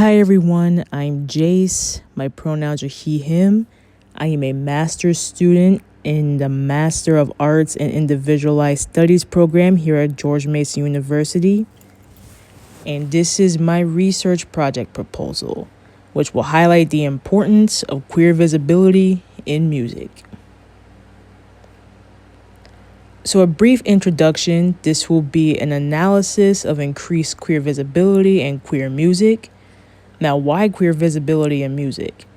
Hi everyone, I'm Jace. My pronouns are he, him. I am a master's student in the Master of Arts and Individualized Studies program here at George Mason University. And this is my research project proposal, which will highlight the importance of queer visibility in music. So a brief introduction, this will be an analysis of increased queer visibility and queer music. Now, why queer visibility in music?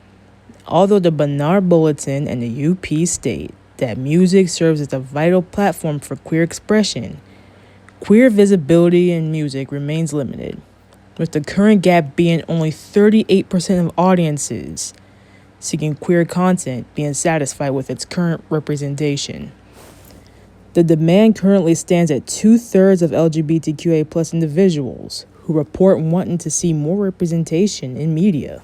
Although the Barnard Bulletin and the UP state that music serves as a vital platform for queer expression, queer visibility in music remains limited, with the current gap being only 38% of audiences seeking queer content being satisfied with its current representation. The demand currently stands at 2/3 of LGBTQA plus individuals who report wanting to see more representation in media.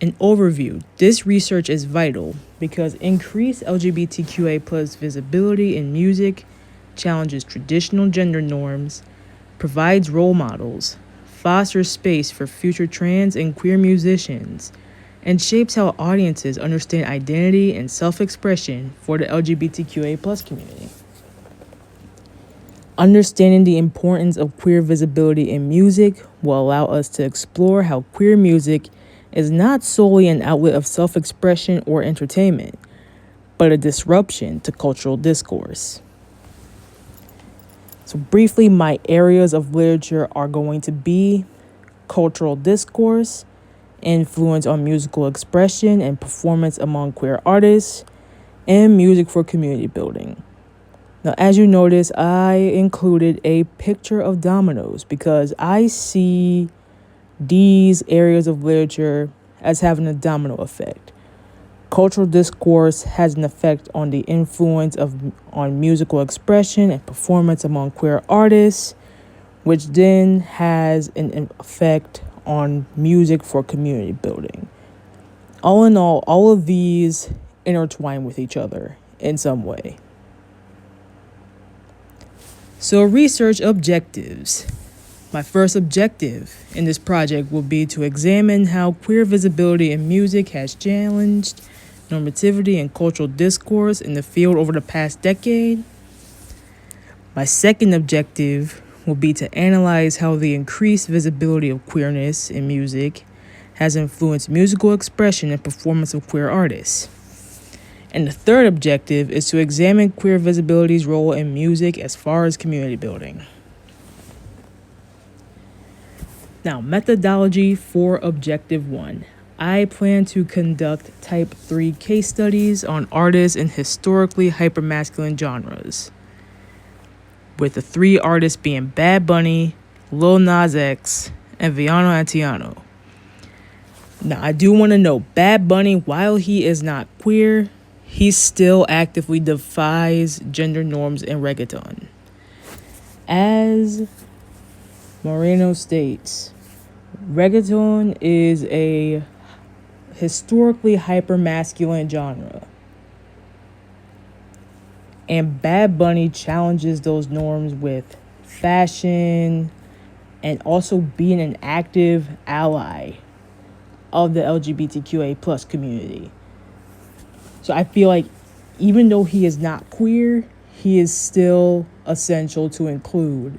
An overview. This research is vital because increased LGBTQA plus visibility in music challenges traditional gender norms, provides role models, fosters space for future trans and queer musicians, and shapes how audiences understand identity and self-expression for the LGBTQA plus community. Understanding the importance of queer visibility in music will allow us to explore how queer music is not solely an outlet of self-expression or entertainment, but a disruption to cultural discourse. So briefly, my areas of literature are going to be cultural discourse, influence on musical expression and performance among queer artists, and music for community building. Now, as you notice, I included a picture of dominoes because I see these areas of literature as having a domino effect. Cultural discourse has an effect on the influence on musical expression and performance among queer artists, which then has an effect on music for community building. All in all of these intertwine with each other in some way. So research objectives. My first objective in this project will be to examine how queer visibility in music has challenged normativity and cultural discourse in the field over the past decade. My second objective will be to analyze how the increased visibility of queerness in music has influenced musical expression and performance of queer artists. And the third objective is to examine queer visibility's role in music as far as community building. Now, methodology for Objective 1. I plan to conduct Type 3 case studies on artists in historically hypermasculine genres, with the three artists being Bad Bunny, Lil Nas X, and Viano Antiano. Now, I do want to know, Bad Bunny, while he is not queer, he still actively defies gender norms in reggaeton. As Moreno states, reggaeton is a historically hypermasculine genre, and Bad Bunny challenges those norms with fashion and also being an active ally of the LGBTQA plus community. So I feel like even though he is not queer, he is still essential to include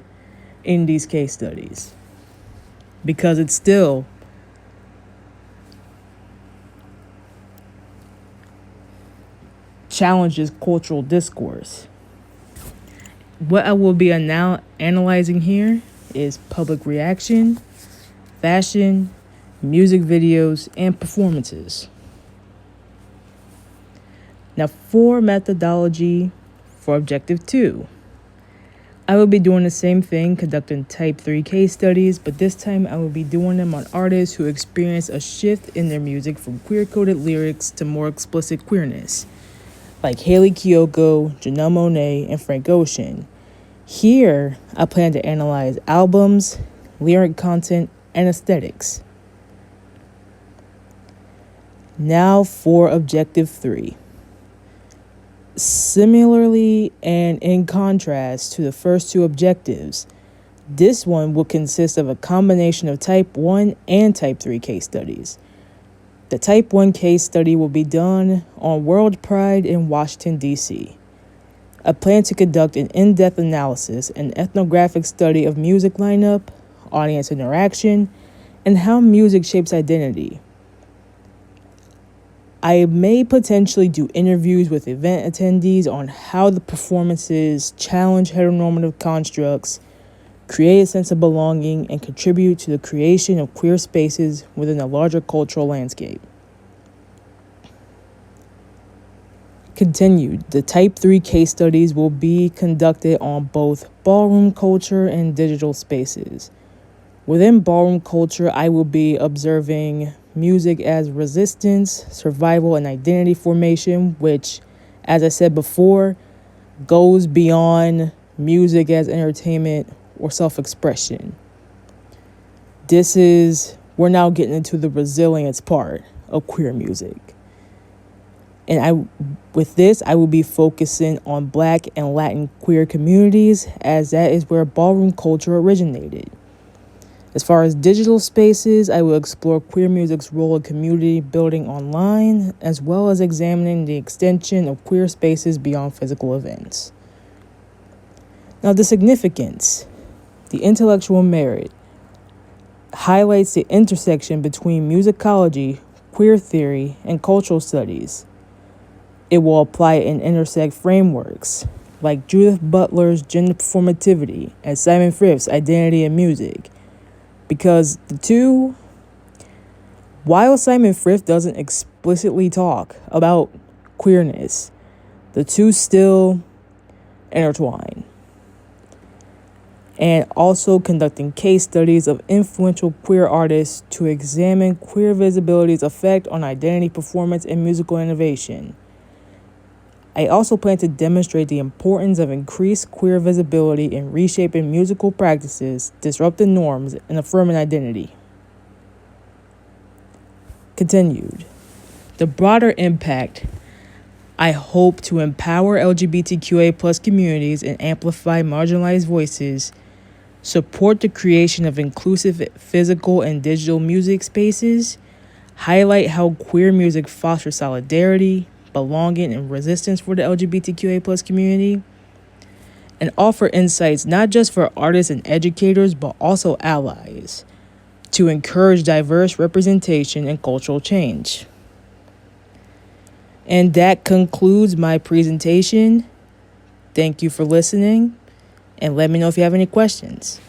in these case studies because it still challenges cultural discourse. What I will be analyzing here is public reaction, fashion, music videos, and performances. Now, for methodology for Objective 2, I will be doing the same thing, conducting Type 3 case studies, but this time I will be doing them on artists who experience a shift in their music from queer-coded lyrics to more explicit queerness, like Haley Kiyoko, Janelle Monáe, and Frank Ocean. Here, I plan to analyze albums, lyric content, and aesthetics. Now for Objective 3. Similarly, and in contrast to the first two objectives, This one will consist of a combination of Type 1 and Type 3 case studies. The Type 1 case study will be done on World Pride in Washington, D.C. I plan to conduct an in-depth analysis and ethnographic study of music lineup, audience interaction, and how music shapes identity. I may potentially do interviews with event attendees on how the performances challenge heteronormative constructs, create a sense of belonging, and contribute to the creation of queer spaces within a larger cultural landscape. Continued, the Type 3 case studies will be conducted on both ballroom culture and digital spaces. Within ballroom culture, I will be observing music as resistance, survival, and identity formation, which, as I said before, goes beyond music as entertainment or self-expression. We're now getting into the resilience part of queer music. And with this, I will be focusing on Black and Latin queer communities, as that is where ballroom culture originated. As far as digital spaces, I will explore queer music's role in community building online, as well as examining the extension of queer spaces beyond physical events. Now, the significance, the intellectual merit, highlights the intersection between musicology, queer theory, and cultural studies. It will apply and intersect frameworks like Judith Butler's gender performativity and Simon Frith's identity in music. Because the two, while Simon Frith doesn't explicitly talk about queerness, the two still intertwine. And also conducting case studies of influential queer artists to examine queer visibility's effect on identity, performance, and musical innovation. I also plan to demonstrate the importance of increased queer visibility in reshaping musical practices, disrupting norms, and affirming identity. Continued. The broader impact, I hope to empower LGBTQA+ communities and amplify marginalized voices, support the creation of inclusive physical and digital music spaces, highlight how queer music fosters solidarity, belonging, and resistance for the LGBTQA+ community, and offer insights not just for artists and educators, but also allies, to encourage diverse representation and cultural change. And that concludes my presentation. Thank you for listening, and let me know if you have any questions.